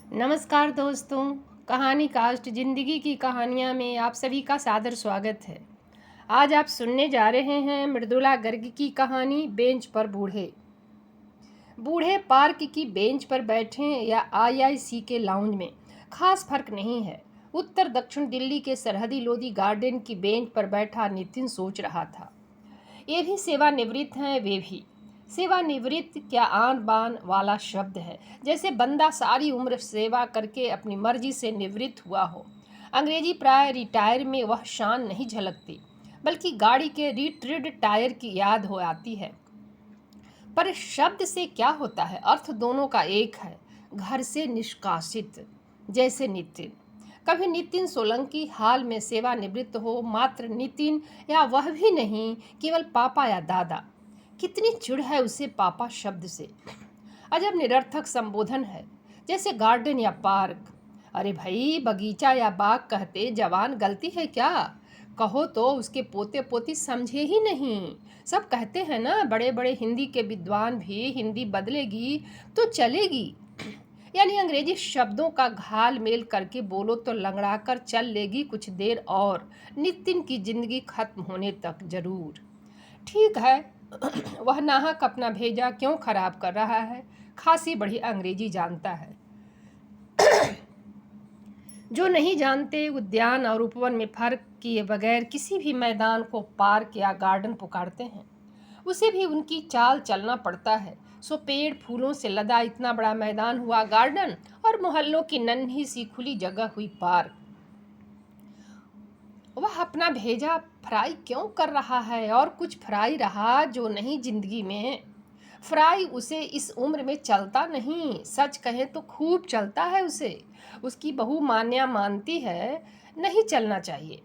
नमस्कार दोस्तों। कहानी कास्ट जिंदगी की कहानियाँ में आप सभी का सादर स्वागत है। आज आप सुनने जा रहे हैं मृदुला गर्ग की कहानी बेंच पर बूढ़े। बूढ़े पार्क की बेंच पर बैठे या आईआईसी के लाउंज में खास फर्क नहीं है। उत्तर दक्षिण दिल्ली के सरहदी लोधी गार्डन की बेंच पर बैठा नितिन सोच रहा था। ये भी सेवानिवृत्त हैं, वे भी। सेवानिवृत्त क्या आन बान वाला शब्द है, जैसे बंदा सारी उम्र सेवा करके अपनी मर्जी से निवृत्त हुआ हो। अंग्रेजी प्राय रिटायर में वह शान नहीं झलकती, बल्कि गाड़ी के रिट्रिड टायर की याद हो आती है। पर शब्द से क्या होता है, अर्थ दोनों का एक है, घर से निष्कासित। जैसे नितिन, कभी नितिन सोलंकी हाल में सेवानिवृत्त हो, मात्र नितिन, या वह भी नहीं, केवल पापा या दादा। कितनी चिढ़ है उसे पापा शब्द से। अजब निरर्थक संबोधन है, जैसे गार्डन या पार्क। अरे भाई, बगीचा या बाग कहते जवान गलती है क्या? कहो तो उसके पोते पोती समझे ही नहीं। सब कहते हैं ना, बड़े बड़े हिंदी के विद्वान भी, हिंदी बदलेगी तो चलेगी, यानी अंग्रेजी शब्दों का घाल मेल करके बोलो तो लंगड़ा कर चल लेगी कुछ देर और, नितिन की जिंदगी खत्म होने तक जरूर। ठीक है, वह नाहक अपना भेजा क्यों खराब कर रहा है? खासी बड़ी अंग्रेजी जानता है। जो नहीं जानते, उद्यान और उपवन में फर्क किए बगैर किसी भी मैदान को पार्क या गार्डन पुकारते हैं। उसे भी उनकी चाल चलना पड़ता है। सो पेड़ फूलों से लदा इतना बड़ा मैदान हुआ गार्डन, और मोहल्लों की नन्ही सी खुली जगह हुई पार्क। वह अपना भेजा फ्राई क्यों कर रहा है? और कुछ फ्राई रहा जो नहीं जिंदगी में। फ्राई उसे इस उम्र में चलता नहीं, सच कहें तो खूब चलता है उसे। उसकी बहू मान्या मानती है नहीं चलना चाहिए।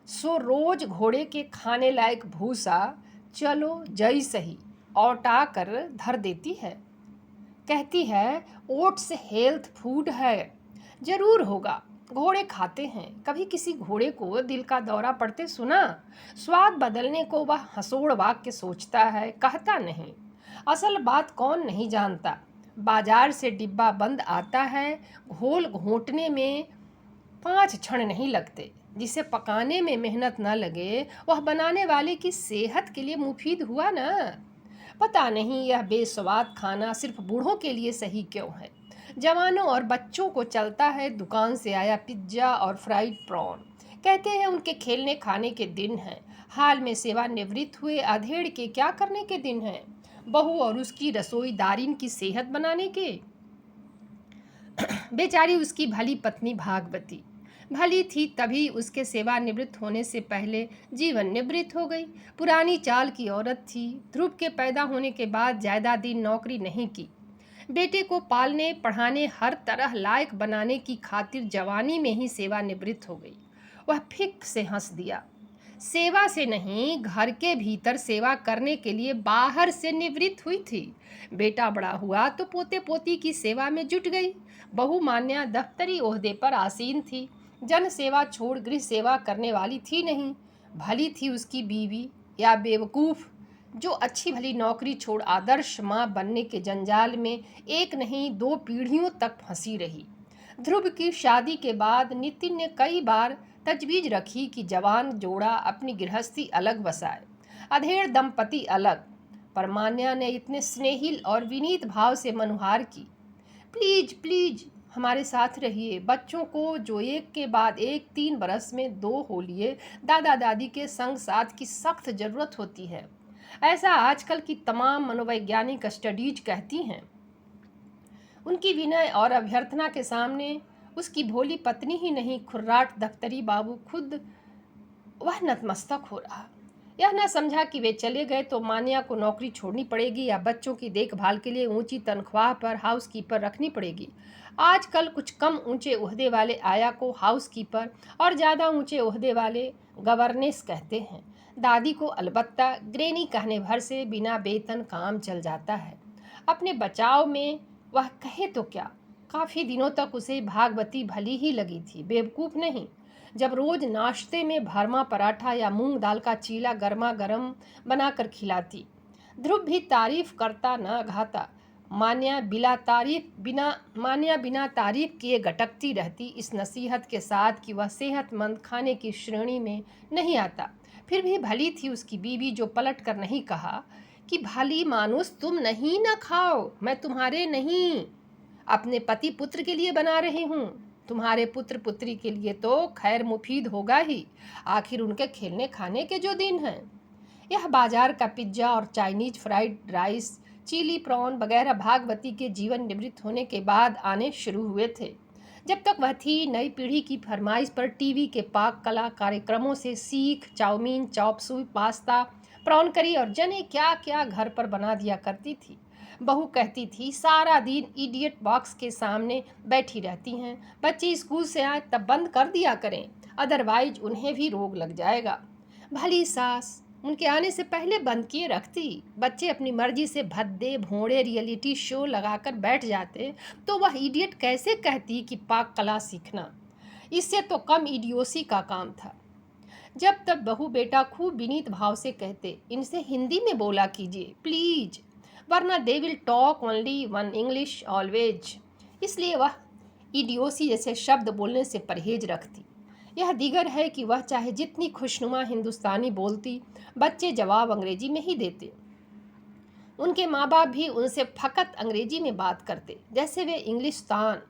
सो रोज घोड़े के खाने लायक भूसा, चलो जई सही, औटा कर धर देती है। कहती है ओट्स हेल्थ फूड है, जरूर होगा, घोड़े खाते हैं। कभी किसी घोड़े को दिल का दौरा पड़ते सुना? स्वाद बदलने को वह हंसोड़ वाक्य सोचता है, कहता नहीं। असल बात कौन नहीं जानता, बाजार से डिब्बा बंद आता है, घोल घोंटने में 5 क्षण नहीं लगते। जिसे पकाने में मेहनत न लगे, वह बनाने वाले की सेहत के लिए मुफीद हुआ ना। पता नहीं यह बेस्वाद खाना सिर्फ बूढ़ों के लिए सही क्यों है। जवानों और बच्चों को चलता है दुकान से आया पिज्ज़ा और फ्राइड प्रॉन। कहते हैं उनके खेलने खाने के दिन हैं। हाल में सेवानिवृत्त हुए अधेड़ के क्या करने के दिन हैं? बहू और उसकी रसोईदारिन की सेहत बनाने के। बेचारी उसकी भली पत्नी भागवती भली थी, तभी उसके सेवानिवृत्त होने से पहले जीवन निवृत्त हो गई। पुरानी चाल की औरत थी। ध्रुव के पैदा होने के बाद ज़्यादा दिन नौकरी नहीं की। बेटे को पालने पढ़ाने हर तरह लायक बनाने की खातिर जवानी में ही सेवानिवृत्त हो गई। वह फिक से हंस दिया। सेवा से नहीं, घर के भीतर सेवा करने के लिए बाहर से निवृत्त हुई थी। बेटा बड़ा हुआ तो पोते पोती की सेवा में जुट गई। बहू मान्या दफ्तरी ओहदे पर आसीन थी, जन सेवा छोड़ गृह सेवा करने वाली थी नहीं। भली थी उसकी बीवी, या बेवकूफ़, जो अच्छी भली नौकरी छोड़ आदर्श माँ बनने के जंजाल में एक नहीं 2 पीढ़ियों तक फंसी रही। ध्रुव की शादी के बाद नितिन ने कई बार तजवीज रखी कि जवान जोड़ा अपनी गृहस्थी अलग बसाए, अधेड़ दंपति अलग। पर मान्या ने इतने स्नेहिल और विनीत भाव से मनुहार की, प्लीज प्लीज हमारे साथ रहिए। बच्चों को जो एक के बाद एक 3 बरस में 2 हो लिए, दादा दादी के संग साथ की सख्त ज़रूरत होती है। ऐसा आजकल की तमाम मनोवैज्ञानिक स्टडीज कहती हैं। उनकी विनय और अभ्यर्थना के सामने उसकी भोली पत्नी ही नहीं, खुर्राट दफ्तरी बाबू खुद वह नतमस्तक हो रहा। यह न समझा कि वे चले गए तो मान्या को नौकरी छोड़नी पड़ेगी या बच्चों की देखभाल के लिए ऊंची तनख्वाह पर हाउसकीपर रखनी पड़ेगी। आजकल कुछ कम ऊंचे ओहदे वाले आया को हाउसकीपर और ज़्यादा ऊंचे ओहदे वाले गवर्नेस कहते हैं। दादी को अलबत्ता ग्रेनी कहने भर से बिना वेतन काम चल जाता है। अपने बचाव में वह कहे तो क्या, काफ़ी दिनों तक उसे भागवती भली ही लगी थी, बेवकूफ़ नहीं। जब रोज नाश्ते में भरमा पराठा या मूंग दाल का चीला गर्मा गर्म बनाकर खिलाती। ध्रुव भी तारीफ करता न घाता, मान्या बिना तारीफ किए गटकती रहती इस नसीहत के साथ कि वह सेहतमंद खाने की श्रेणी में नहीं आता। फिर भी भली थी उसकी बीवी जो पलट कर नहीं कहा कि भली मानुस तुम नहीं न खाओ, मैं तुम्हारे नहीं अपने पति पुत्र के लिए बना रही हूँ। तुम्हारे पुत्र पुत्री के लिए तो खैर मुफीद होगा ही, आखिर उनके खेलने खाने के जो दिन हैं। यह बाजार का पिज्ज़ा और Chinese fried rice, chilli prawn वगैरह भागवती के जीवन निवृत्त होने के बाद आने शुरू हुए थे। जब तक वह थी, नई पीढ़ी की फरमाइश पर टीवी के पाक कला कार्यक्रमों से सीख, चाउमीन, चॉप सुई, पास्ता, प्रॉन करी और जाने क्या क्या घर पर बना दिया करती थी। बहू कहती थी सारा दिन इडियट बॉक्स के सामने बैठी रहती हैं, बच्चे स्कूल से आए तब बंद कर दिया करें, अदरवाइज उन्हें भी रोग लग जाएगा। भली सास उनके आने से पहले बंद किए रखती। बच्चे अपनी मर्जी से भद्दे भोंडे रियलिटी शो लगाकर बैठ जाते तो वह इडियट कैसे कहती कि पाक कला सीखना। इससे तो कम इडियोसी का काम था। जब तब बहू बेटा खूब विनीत भाव से कहते, इनसे हिंदी में बोला कीजिए प्लीज, वरना they will talk only one English always. इसलिए वह इडियोसी जैसे शब्द बोलने से परहेज रखती। यह दीगर है कि वह चाहे जितनी खुशनुमा हिंदुस्तानी बोलती, बच्चे जवाब अंग्रेजी में ही देते। उनके माँ बाप भी उनसे फकत अंग्रेजी में बात करते, जैसे वे इंग्लिस्तान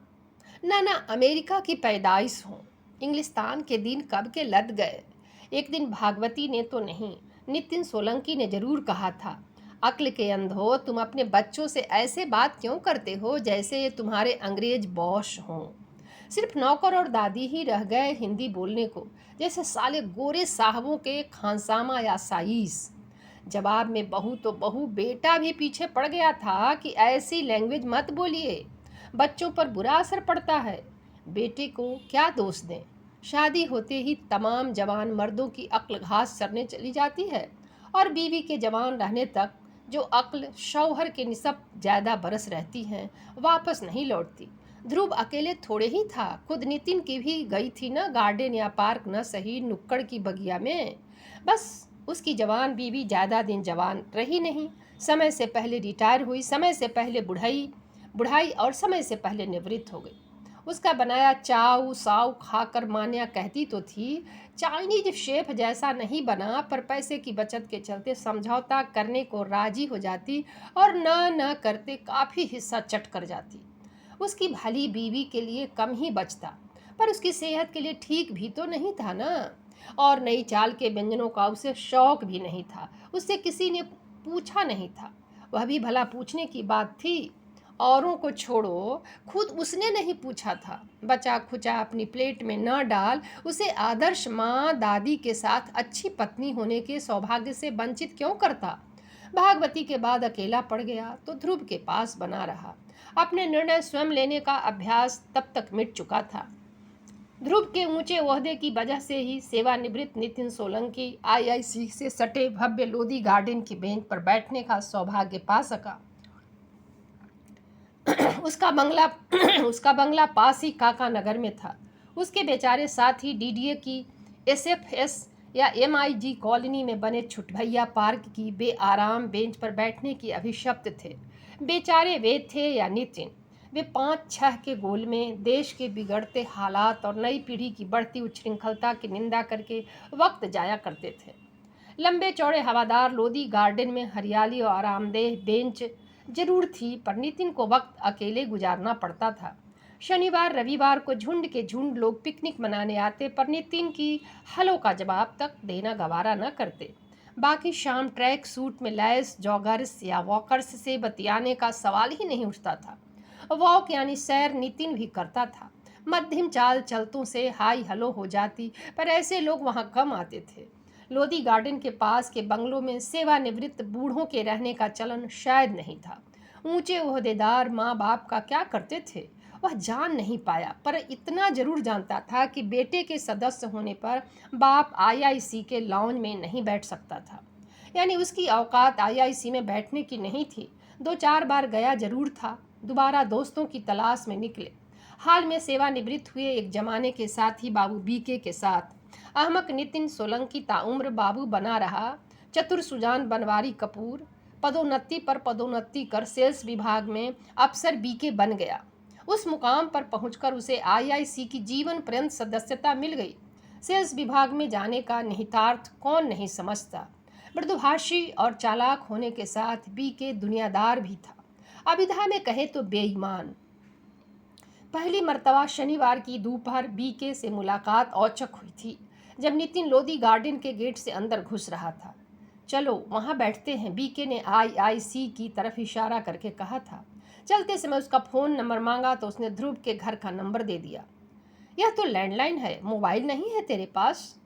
ना अमेरिका की पैदाइश हों। इंग्लिस्तान के दिन कब के लद गए। एक दिन भागवती ने तो नहीं, नितिन सोलंकी ने जरूर कहा था, अक्ल के अंधो, तुम अपने बच्चों से ऐसे बात क्यों करते हो जैसे ये तुम्हारे अंग्रेज बॉस हों। सिर्फ नौकर और दादी ही रह गए हिंदी बोलने को, जैसे साले गोरे साहबों के खानसामा या साइस। जवाब में बहू तो बहू, बेटा भी पीछे पड़ गया था कि ऐसी लैंग्वेज मत बोलिए, बच्चों पर बुरा असर पड़ता है। बेटे को क्या दोष दें, शादी होते ही तमाम जवान मर्दों की अक्ल घास चरने चली जाती है और बीवी के जवान रहने तक जो अक्ल शौहर के निसब ज़्यादा बरस रहती हैं वापस नहीं लौटती। ध्रुव अकेले थोड़े ही था, खुद नितिन की भी गई थी ना गार्डन या पार्क, न सही नुक्कड़ की बगिया में। बस उसकी जवान बीवी ज़्यादा दिन जवान रही नहीं, समय से पहले रिटायर हुई, समय से पहले बुढ़ाई और समय से पहले निवृत्त हो गई। उसका बनाया चाऊ साऊ खाकर मान्या कहती तो थी, चाइनीज शेफ जैसा नहीं बना, पर पैसे की बचत के चलते समझौता करने को राजी हो जाती और न करते काफ़ी हिस्सा चट कर जाती। उसकी भली बीवी के लिए कम ही बचता, पर उसकी सेहत के लिए ठीक भी तो नहीं था ना। और नई चाल के व्यंजनों का उसे शौक भी नहीं था, उससे किसी ने पूछा नहीं था। वह भी भला पूछने की बात थी, औरों को छोड़ो, खुद उसने नहीं पूछा था। बचा खुचा अपनी प्लेट में न डाल, उसे आदर्श माँ दादी के साथ अच्छी पत्नी होने के सौभाग्य से वंचित क्यों करता। भागवती के बाद अकेला पड़ गया तो ध्रुव के पास बना रहा। अपने निर्णय स्वयं लेने का अभ्यास तब तक मिट चुका था। ध्रुव के ऊंचे ओहदे की वजह से ही सेवानिवृत्त नितिन सोलंकी आईआईसी से सटे भव्य लोधी गार्डन की बेंच पर बैठने का सौभाग्य पा सका। उसका बंगला पास ही काका नगर में था। उसके बेचारे साथी डीडीए की एसएफएस या एमआईजी कॉलोनी में बने छुटभैया पार्क की बेआराम बेंच पर बैठने की अभिशप्त थे। बेचारे वे थे या नितिन। वे 5-6 के गोल में देश के बिगड़ते हालात और नई पीढ़ी की बढ़ती उच्छृंखलता की निंदा करके वक्त जाया करते थे। लंबे चौड़े हवादार लोधी गार्डन में हरियाली और आरामदेह बेंच जरूर थी, पर नितिन को वक्त अकेले गुजारना पड़ता था। शनिवार रविवार को झुंड के झुंड लोग पिकनिक मनाने आते, पर नितिन की हेलो का जवाब तक देना गवारा न करते। बाकी शाम ट्रैक सूट में लैस जॉगर्स या वॉकर्स से बतियाने का सवाल ही नहीं उठता था। वॉक यानी सैर नितिन भी करता था। मध्यम चाल चलतों से हाई हेलो हो जाती, पर ऐसे लोग वहाँ कम आते थे। लोधी गार्डन के पास के बंगलों में सेवानिवृत्त बूढ़ों के रहने का चलन शायद नहीं था। ऊंचे ओहदेदार माँ बाप का क्या करते थे वह जान नहीं पाया, पर इतना जरूर जानता था कि बेटे के सदस्य होने पर बाप आईआईसी के लाउंज में नहीं बैठ सकता था। यानी उसकी औकात आईआईसी में बैठने की नहीं थी। 2-4 बार गया जरूर था, दोबारा दोस्तों की तलाश में निकले। हाल में सेवानिवृत्त हुए एक जमाने के साथी बाबू बीके के साथ अहमक नितिन सोलंकी ताउम्र बाबू बना रहा। चतुर सुजान बनवारी कपूर, पदोन्नति पर पदोन्नति कर सेल्स विभाग में अफसर बीके बन गया। उस मुकाम पर पहुंचकर उसे आईआईसी की जीवन पर्यंत सदस्यता मिल गई। सेल्स विभाग में जाने का निहितार्थ कौन नहीं समझता। मृदुभाषी और चालाक होने के साथ बीके दुनियादार भी था, अभिधा में कहे तो बेईमान। पहली मर्तबा शनिवार की दोपहर बीके से मुलाकात औचक हुई थी, जब नितिन लोधी गार्डन के गेट से अंदर घुस रहा था। चलो वहाँ बैठते हैं, बीके ने आईआईसी की तरफ इशारा करके कहा था। चलते समय उसका फ़ोन नंबर मांगा तो उसने ध्रुव के घर का नंबर दे दिया। यह तो लैंडलाइन है, मोबाइल नहीं है तेरे पास?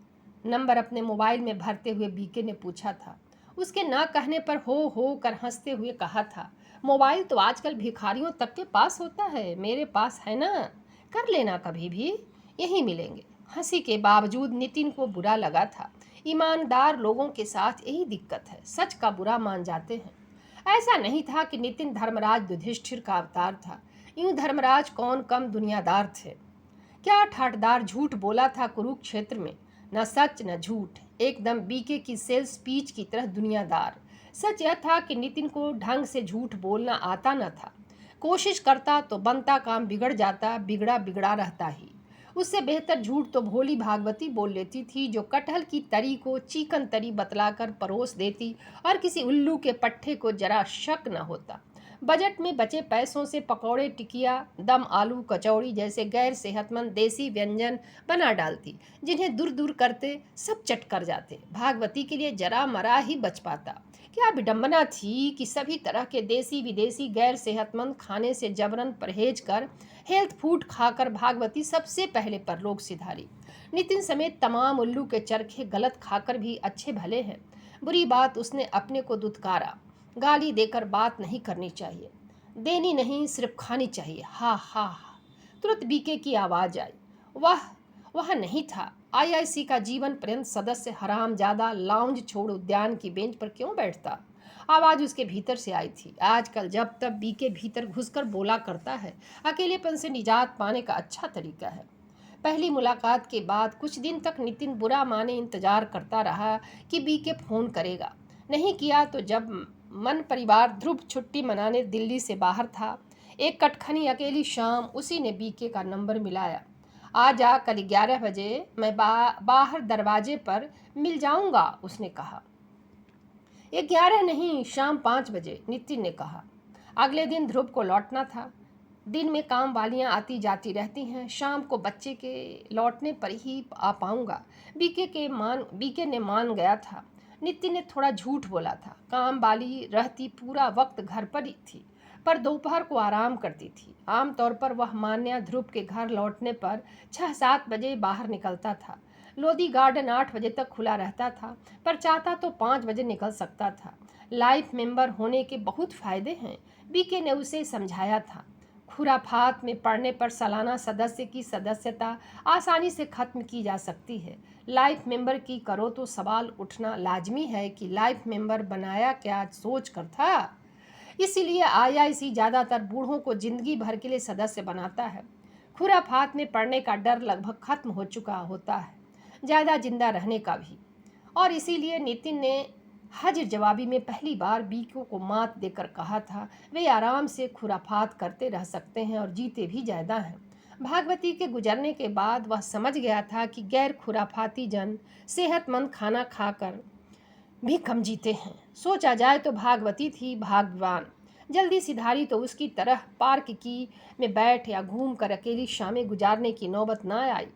नंबर अपने मोबाइल में भरते हुए बीके ने पूछा था। उसके ना कहने पर हो कर हंसते हुए कहा था, मोबाइल तो आजकल भिखारियों तक के पास होता है, मेरे पास है ना, कर लेना कभी भी, यहीं मिलेंगे। हंसी के बावजूद नितिन को बुरा लगा था। ईमानदार लोगों के साथ यही दिक्कत है, सच का बुरा मान जाते हैं। ऐसा नहीं था कि नितिन धर्मराज युधिष्ठिर का अवतार था। यूं धर्मराज कौन कम दुनियादार थे। क्या ठाठदार झूठ बोला था कुरुक्षेत्र में, न सच न झूठ, एकदम बीके की सेल्स स्पीच की तरह दुनियादार। सच यह था कि नितिन को ढंग से झूठ बोलना आता न था। कोशिश करता तो बनता काम बिगड़ जाता, बिगड़ा बिगड़ा रहता ही। उससे बेहतर झूठ तो भोली भागवती बोल लेती थी, जो कटहल की तरी को चिकन तरी बतलाकर परोस देती और किसी उल्लू के पट्टे को जरा शक न होता। बजट में बचे पैसों से पकौड़े, टिकिया, दम आलू, कचौड़ी जैसे गैर सेहतमंद देसी व्यंजन बना डालती, जिन्हें दूर दूर करते सब चट कर जाते। भागवती के लिए जरा मरा ही बच पाता। क्या विडंबना थी कि सभी तरह के देसी विदेशी गैर सेहतमंद खाने से जबरन परहेज कर हेल्थ फूड खाकर भागवती सबसे पहले परलोक सिधारी। नितिन समेत तमाम उल्लू के चरखे गलत खाकर भी अच्छे भले हैं। बुरी बात उसने अपने को दुत्कारा। गाली देकर बात नहीं करनी चाहिए, देनी नहीं सिर्फ खानी चाहिए। हा हा हा। तुरंत बीके की आवाज़ आई। वह नहीं था। आईआईसी का जीवन पर्यंत सदस्य हरामजादा लाउंज छोड़ उद्यान की बेंच पर क्यों बैठता? आवाज़ उसके भीतर से आई थी। आजकल जब तब बीके भीतर घुसकर बोला करता है। अकेलेपन से निजात पाने का अच्छा तरीका है। पहली मुलाकात के बाद कुछ दिन तक नितिन बुरा माने इंतजार करता रहा कि बीके फ़ोन करेगा। नहीं किया तो जब मन परिवार ध्रुव छुट्टी मनाने दिल्ली से बाहर था, एक कटखनी अकेली शाम उसी ने बीके का नंबर मिलाया। आ जा, कल 11 बजे मैं बाहर दरवाजे पर मिल जाऊंगा, उसने कहा। 11 नहीं, शाम 5 बजे, नितिन ने कहा। अगले दिन ध्रुव को लौटना था। दिन में काम वालियाँ आती जाती रहती हैं, शाम को बच्चे के लौटने पर ही आ पाऊँगा। बीके ने मान गया था। नितिन ने थोड़ा झूठ बोला था। काम वाली रहती पूरा वक्त घर पर ही थी, पर दोपहर को आराम करती थी। आमतौर पर वह मान्या ध्रुव के घर लौटने पर 6-7 बजे बाहर निकलता था। लोधी गार्डन 8 बजे तक खुला रहता था, पर चाहता तो 5 बजे निकल सकता था। लाइफ मेंबर होने के बहुत फ़ायदे हैं, बीके ने उसे समझाया था। खुराफात में पड़ने पर सालाना सदस्य की सदस्यता आसानी से ख़त्म की जा सकती है। लाइफ मेंबर की करो तो सवाल उठना लाजमी है कि लाइफ मेंबर बनाया क्या सोच कर था। इसीलिए आईआईसी ज़्यादातर बूढ़ों को ज़िंदगी भर के लिए सदस्य बनाता है। खुराफात में पड़ने का डर लगभग ख़त्म हो चुका होता है, ज़्यादा जिंदा रहने का भी। और इसीलिए नितिन ने हाजिर जवाबी में पहली बार बीके को मात देकर कहा था, वे आराम से खुराफात करते रह सकते हैं और जीते भी ज़्यादा हैं। भागवती के गुजरने के बाद वह समझ गया था कि गैर खुराफाती जन सेहतमंद खाना खाकर भी कम जीते हैं। सोचा जाए तो भागवती थी भाग्यवान। जल्दी सिधारी तो उसकी तरह पार्क की में बैठ या घूम कर अकेली शामें गुजारने की नौबत ना आई।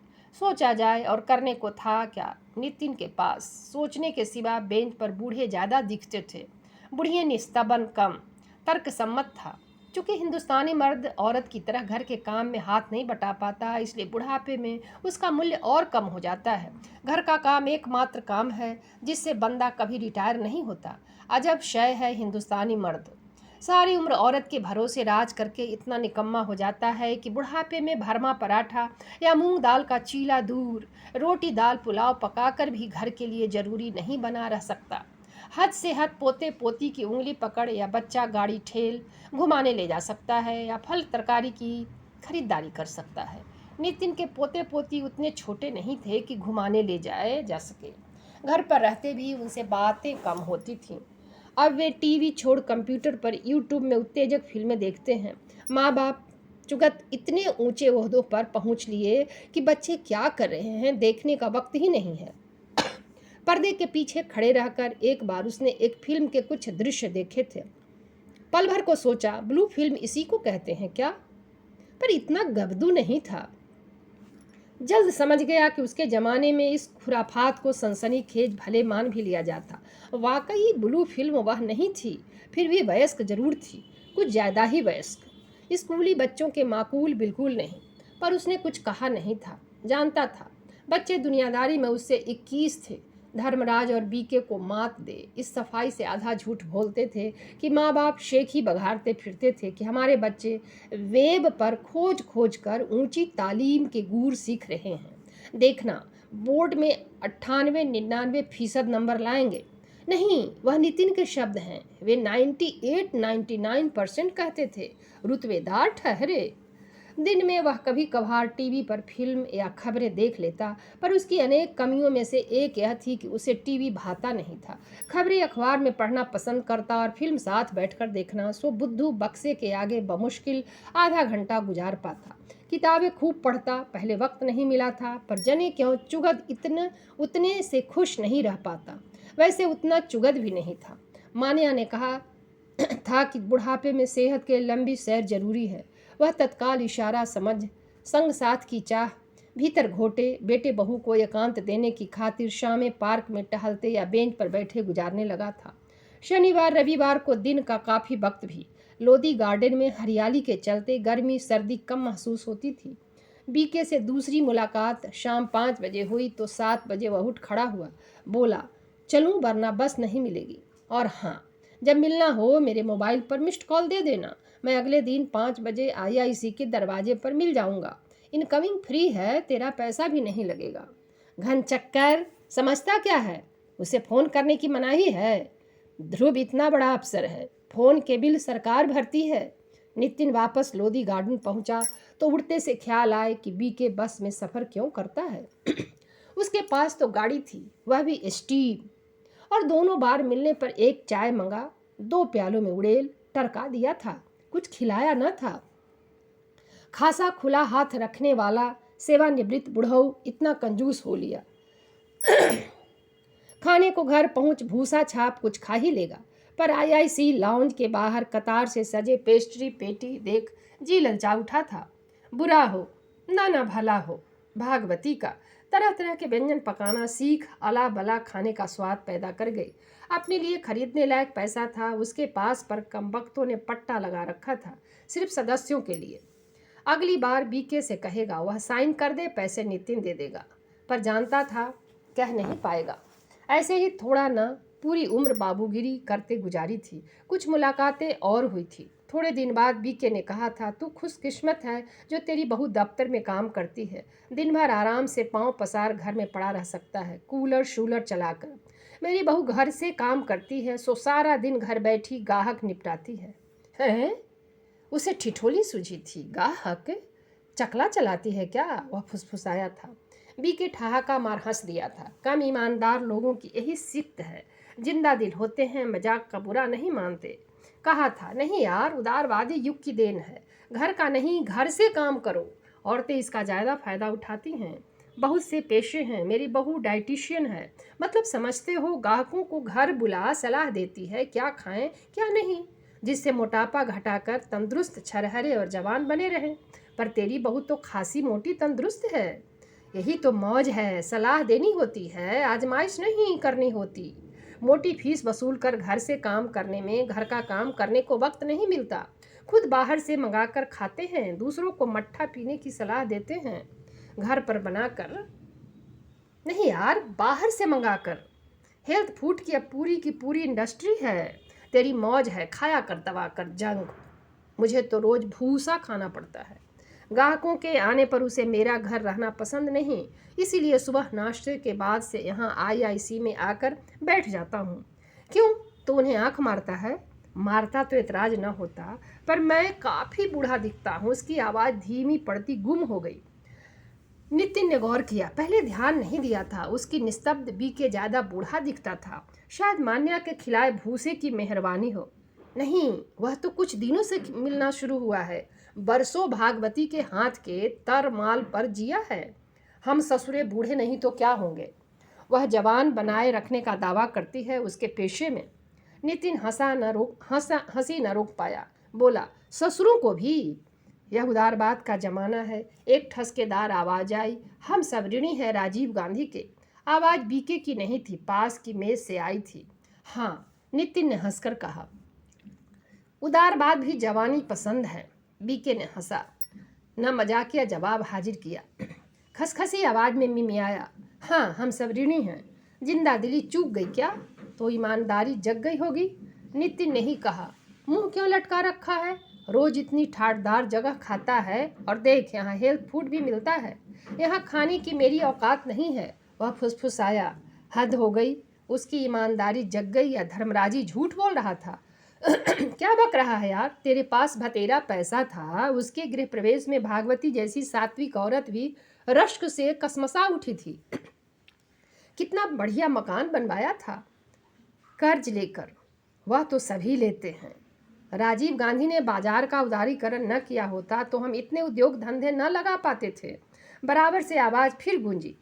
सोचा जाए और करने को था क्या नितिन के पास? सोचने के सिवा बेंच पर बूढ़े ज़्यादा दिखते थे। बूढ़िए निस्तबन कम। तर्कसम्मत था। चूँकि हिंदुस्तानी मर्द औरत की तरह घर के काम में हाथ नहीं बटा पाता, इसलिए बुढ़ापे में उसका मूल्य और कम हो जाता है। घर का काम एकमात्र काम है जिससे बंदा कभी रिटायर नहीं होता। अजब शय है हिंदुस्तानी मर्द। सारी उम्र औरत के भरोसे राज करके इतना निकम्मा हो जाता है कि बुढ़ापे में भरमा पराठा या मूंग दाल का चीला दूर, रोटी दाल पुलाव पकाकर भी घर के लिए ज़रूरी नहीं बना रह सकता। हद से हद पोते पोती की उंगली पकड़ या बच्चा गाड़ी ठेल घुमाने ले जा सकता है या फल तरकारी की खरीदारी कर सकता है। नितिन के पोते पोती उतने छोटे नहीं थे कि घुमाने ले जाए जा सके। घर पर रहते भी उनसे बातें कम होती थीं। अब वे टीवी छोड़ कंप्यूटर पर यूट्यूब में उत्तेजक फिल्में देखते हैं। माँ बाप चुगत इतने ऊंचे ओहदों पर पहुंच लिए कि बच्चे क्या कर रहे हैं देखने का वक्त ही नहीं है। पर्दे के पीछे खड़े रहकर एक बार उसने एक फिल्म के कुछ दृश्य देखे थे। पल भर को सोचा, ब्लू फिल्म इसी को कहते हैं क्या? पर इतना गबदू नहीं था। जल्द समझ गया कि उसके ज़माने में इस खुराफात को सनसनीखेज भले मान भी लिया जाता। वाकई ब्लू फिल्म वह नहीं थी, फिर भी वयस्क जरूर थी, कुछ ज़्यादा ही वयस्क। स्कूली बच्चों के माकूल बिल्कुल नहीं। पर उसने कुछ कहा नहीं था। जानता था बच्चे दुनियादारी में उससे 21 थे। धर्मराज और बीके को मात दे इस सफाई से आधा झूठ बोलते थे कि माँ बाप शेख ही बघारते फिरते थे कि हमारे बच्चे वेब पर खोज खोज कर ऊंची तालीम के गुर सीख रहे हैं। देखना, बोर्ड में 98-99% नंबर लाएंगे। नहीं, वह नितिन के शब्द हैं। वे 98-99% कहते थे। रुतबेदार ठहरे। दिन में वह कभी कभार टीवी पर फिल्म या खबरें देख लेता, पर उसकी अनेक कमियों में से एक यह थी कि उसे टीवी भाता नहीं था। खबरें अखबार में पढ़ना पसंद करता और फिल्म साथ बैठकर देखना। सो बुद्धू बक्से के आगे बमुश्किल आधा घंटा गुजार पाता। किताबें खूब पढ़ता, पहले वक्त नहीं मिला था, पर जने क्यों चुगद उतने से खुश नहीं रह पाता। वैसे उतना चुगद भी नहीं था। मान्या ने कहा था कि बुढ़ापे में सेहत के लंबी सैर जरूरी है। वह तत्काल इशारा समझ संग साथ की चाह भीतर घोटे बेटे बहू को एकांत देने की खातिर शामें पार्क में टहलते या बेंच पर बैठे गुजारने लगा था। शनिवार रविवार को दिन का काफ़ी वक्त भी लोधी गार्डन में हरियाली के चलते गर्मी सर्दी कम महसूस होती थी। बीके से दूसरी मुलाकात शाम 5 बजे हुई तो 7 बजे वह उठ खड़ा हुआ। बोला, चलूं वरना बस नहीं मिलेगी। और हाँ, जब मिलना हो मेरे मोबाइल पर मिस्ड कॉल दे देना। मैं अगले दिन 5 बजे आईआईसी के दरवाजे पर मिल जाऊंगा। इनकमिंग फ्री है, तेरा पैसा भी नहीं लगेगा। घन चक्कर, समझता क्या है? उसे फ़ोन करने की मनाही है। ध्रुव इतना बड़ा अफसर है, फ़ोन के बिल सरकार भरती है। नितिन वापस लोधी गार्डन पहुंचा तो उड़ते से ख्याल आए कि बीके बस में सफ़र क्यों करता है। उसके पास तो गाड़ी थी, वह भी स्टीम, और दोनों बार मिलने पर एक चाय मंगा, 2 प्यालों में उड़ेल टरका दिया था। कुछ खिलाया न था। खासा खुला हाथ रखने वाला सेवानिवृत्त बुढ़ऊ इतना कंजूस हो लिया। खाने को घर पहुंच भूसा छाप कुछ खा ही लेगा, पर आईआईसी लाउंज के बाहर कतार से सजे पेस्ट्री पेटी देख जी ललचा उठा था। बुरा हो ना भला हो, भागवती का तरह तरह के व्यंजन पकाना सीख अला बला खाने का स्वाद पैदा कर गई। अपने लिए खरीदने लायक पैसा था उसके पास, पर कमबख्तों ने पट्टा लगा रखा था सिर्फ सदस्यों के लिए। अगली बार बीके से कहेगा वह साइन कर दे, पैसे नितिन दे देगा। पर जानता था कह नहीं पाएगा। ऐसे ही थोड़ा न पूरी उम्र बाबूगिरी करते गुजारी थी। कुछ मुलाकातें और हुई थी। थोड़े दिन बाद बीके ने कहा था, तू खुशकिस्मत है जो तेरी बहू दफ्तर में काम करती है। दिन भर आराम से पाँव पसार घर में पड़ा रह सकता है, कूलर शूलर चलाकर। मेरी बहू घर से काम करती है, सो सारा दिन घर बैठी गाहक निपटाती है। हैं? उसे ठिठोली सूझी थी। गाहक चकला चलाती है क्या? वह फुसफुसाया था। बीके ठहाका मार हंस दिया था। कम ईमानदार लोगों की यही सिक्त है, जिंदा दिल होते हैं, मजाक का बुरा नहीं मानते। कहा था, नहीं यार, उदारवादी युग की देन है। घर का नहीं, घर से काम करो। औरतें इसका ज़्यादा फ़ायदा उठाती हैं। बहुत से पेशे हैं। मेरी बहू डाइटिशियन है, मतलब समझते हो, ग्राहकों को घर बुला सलाह देती है क्या खाएं क्या नहीं, जिससे मोटापा घटाकर तंदुरुस्त छरहरे और जवान बने रहें। पर तेरी बहू तो खासी मोटी तंदुरुस्त है। यही तो मौज है, सलाह देनी होती है, आजमाइश नहीं करनी होती। मोटी फीस वसूल कर घर से काम करने में घर का काम करने को वक्त नहीं मिलता। खुद बाहर से मंगाकर खाते हैं, दूसरों को मट्ठा पीने की सलाह देते हैं। घर पर बनाकर नहीं यार, बाहर से मंगाकर। हेल्थ फूड की अब पूरी की पूरी इंडस्ट्री है। तेरी मौज है, खाया कर दबा कर जंग। मुझे तो रोज़ भूसा खाना पड़ता है। ग्राहकों के आने पर उसे मेरा घर रहना पसंद नहीं, इसीलिए सुबह नाश्ते के बाद से यहाँ आईआईसी में आकर बैठ जाता हूँ। क्यों, तो उन्हें आँख मारता है? मारता तो एतराज़ न होता, पर मैं काफ़ी बूढ़ा दिखता हूँ। उसकी आवाज़ धीमी पड़ती गुम हो गई। नितिन ने गौर किया। पहले ध्यान नहीं दिया था। उसकी निस्तब्ध बीके ज़्यादा बूढ़ा दिखता था। शायद मान्या के खिलाए भूसे की मेहरबानी हो। नहीं, वह तो कुछ दिनों से मिलना शुरू हुआ है। बरसों भागवती के हाथ के तरमाल पर जिया है। हम ससुरे बूढ़े नहीं तो क्या होंगे। वह जवान बनाए रखने का दावा करती है उसके पेशे में। नितिन हंसी न रोक पाया। बोला, ससुरों को भी? यह उदारवाद का जमाना है। एक ठसकेदार आवाज आई। हम सब ऋणी हैं राजीव गांधी के। आवाज बीके की नहीं थी, पास की मेज से आई थी। हाँ, नितिन ने हंसकर कहा। उदारवाद भी जवानी पसंद है। बीके ने हंसा, न मजाकिया जवाब हाजिर किया। खसखसी आवाज में मिमियाया। हाँ, हम सब ऋणी हैं। जिंदा दिली चूक गई क्या? तो ईमानदारी जग गई होगी। नितिन ने ही कहा। मुंह क्यों लटका रखा है? रोज इतनी ठाटदार जगह खाता है, और देख यहाँ हेल्थ फूड भी मिलता है। यहाँ खाने की मेरी औकात नहीं है। वह फुसफुसाया। हद हो गई। उसकी ईमानदारी जग गई या धर्मराजी झूठ बोल रहा था? क्या बक रहा है यार? तेरे पास भतेरा पैसा था। उसके गृह प्रवेश में भागवती जैसी सात्विक औरत भी रश्क से कसमसा उठी थी। कितना बढ़िया मकान बनवाया था कर्ज लेकर। वह तो सभी लेते हैं। राजीव गांधी ने बाजार का उदारीकरण न किया होता तो हम इतने उद्योग धंधे न लगा पाते थे। बराबर से आवाज़ फिर गूंजी।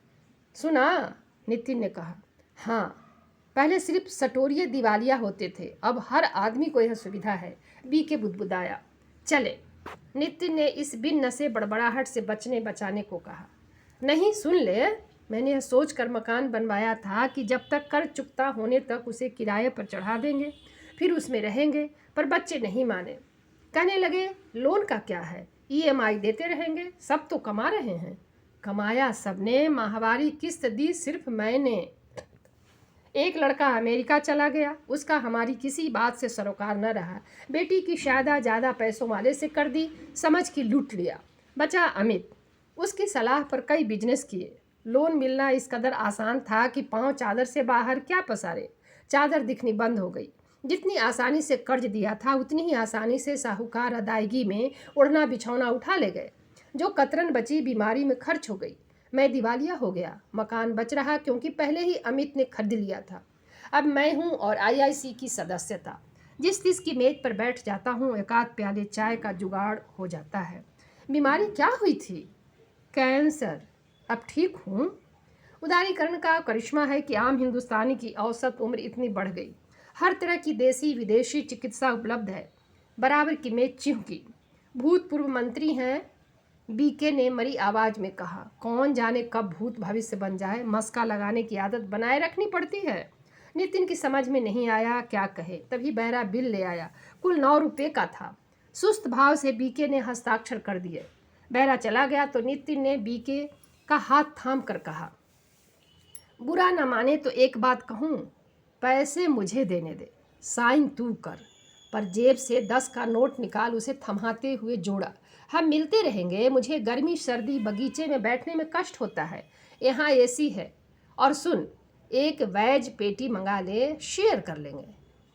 सुना? नितिन ने कहा। हाँ, पहले सिर्फ सटोरिये दिवालिया होते थे, अब हर आदमी को यह सुविधा है। बीके बुदबुदाया। चले। नितिन ने इस बिन नशे बड़बड़ाहट से बचने बचाने को कहा। नहीं, सुन ले। मैंने यह सोच कर मकान बनवाया था कि जब तक कर चुकता होने तक उसे किराए पर चढ़ा देंगे, फिर उसमें रहेंगे। पर बच्चे नहीं माने। कहने लगे, लोन का क्या है, ईएमआई देते रहेंगे, सब तो कमा रहे हैं। कमाया सबने, माहवारी किस्त दी सिर्फ मैंने। एक लड़का अमेरिका चला गया, उसका हमारी किसी बात से सरोकार न रहा। बेटी की शादी ज़्यादा पैसों वाले से कर दी, समझ की लूट लिया। बचा अमित, उसकी सलाह पर कई बिजनेस किए। लोन मिलना इस कदर आसान था कि पाँव चादर से बाहर क्या पसारे। चादर दिखनी बंद हो गई। जितनी आसानी से कर्ज दिया था उतनी ही आसानी से साहूकार अदायगी में ओढ़ना बिछौना उठा ले गए। जो कतरन बची बीमारी में खर्च हो गई। मैं दिवालिया हो गया। मकान बच रहा क्योंकि पहले ही अमित ने खरीद लिया था। अब मैं हूँ और आईआईसी की सदस्यता। जिस की मेज पर बैठ जाता हूँ एकाध प्याले चाय का जुगाड़ हो जाता है। बीमारी क्या हुई थी? कैंसर। अब ठीक हूँ। उदारीकरण का करिश्मा है कि आम हिंदुस्तानी की औसत उम्र इतनी बढ़ गई। हर तरह की देसी विदेशी चिकित्सा उपलब्ध है। बराबर की मेज चिहुकी। भूतपूर्व मंत्री हैं, बीके ने मरी आवाज़ में कहा। कौन जाने कब भूत भविष्य बन जाए। मस्का लगाने की आदत बनाए रखनी पड़ती है। नितिन की समझ में नहीं आया क्या कहे। तभी बहरा बिल ले आया। कुल 9 रुपये का था। सुस्त भाव से बीके ने हस्ताक्षर कर दिए। बहरा चला गया तो नितिन ने बीके का हाथ थाम कर कहा, बुरा न माने तो एक बात कहूँ, पैसे मुझे देने दे, साइन तू कर। पर जेब से 10 का नोट निकाल उसे थमाते हुए जोड़ा। हम मिलते रहेंगे। मुझे गर्मी सर्दी बगीचे में बैठने में कष्ट होता है। यहाँ एसी है। और सुन, एक वेज पेटी मंगा ले, शेयर कर लेंगे।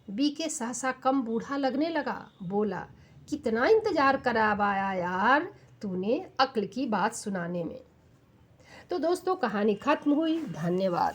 बीके सहसा कम बूढ़ा लगने लगा। बोला, कितना इंतजार करावाया यार तूने अक्ल की बात सुनाने में। तो दोस्तों, कहानी खत्म हुई। धन्यवाद।